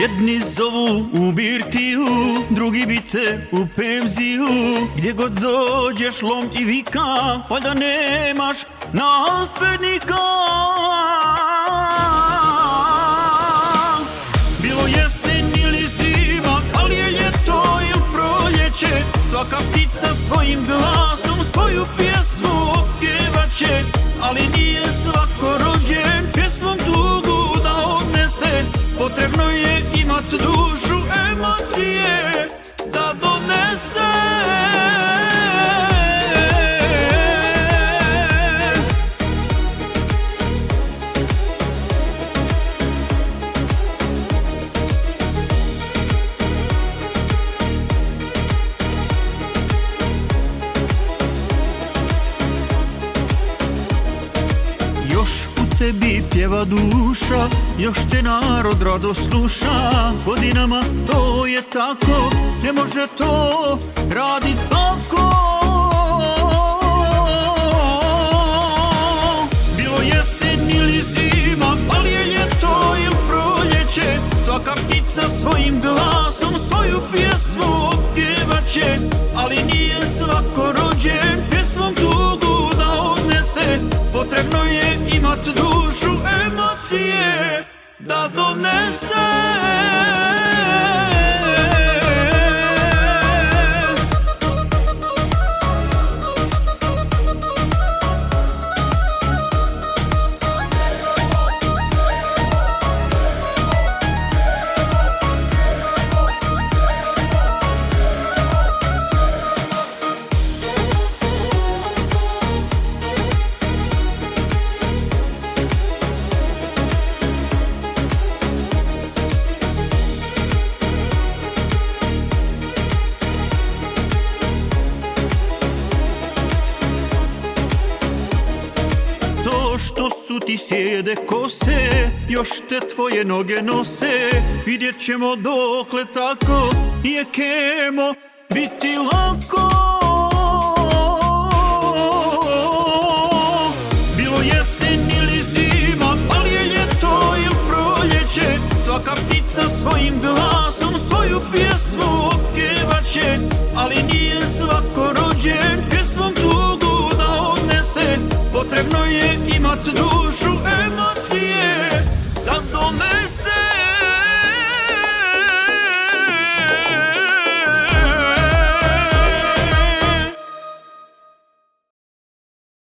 Jedni zovu u birtiju, drugi bi te u penziju. Gdje god dođeš lom i vika, pa da nemaš naslednika. Bilo jesen ili zima, ali je ljeto ili proljeće, svaka ptica svojim glasom svoju pjesmu opjevaće. Ali nije svako rođen pjesmom tugu da odnese, potrebno je imat dušu, emocije da donese. Još u tebi pjeva duša, još te narod rado sluša. Godinama to je tako, ne može to radit svako. Bilo jesen ili zima, ali je ljeto ili proljeće, svaka ptica svojim glasom svoju pjesmu opjevaće. Ali nije svako rođen pjesmom tugu da odnese, potrebno je imat dušu, emocije da donese. Što su ti sjede kose, još te tvoje noge nose. Vidjet ćemo dokle tako, nije kemo biti lako. Bilo jesen ili zima, ali je ljeto ili proljeće, svaka ptica svojim glasom svoju pjesmu opjevaće. Ali nije svako rođen pjesmom tugu da odnese, potrebno je imat dušu,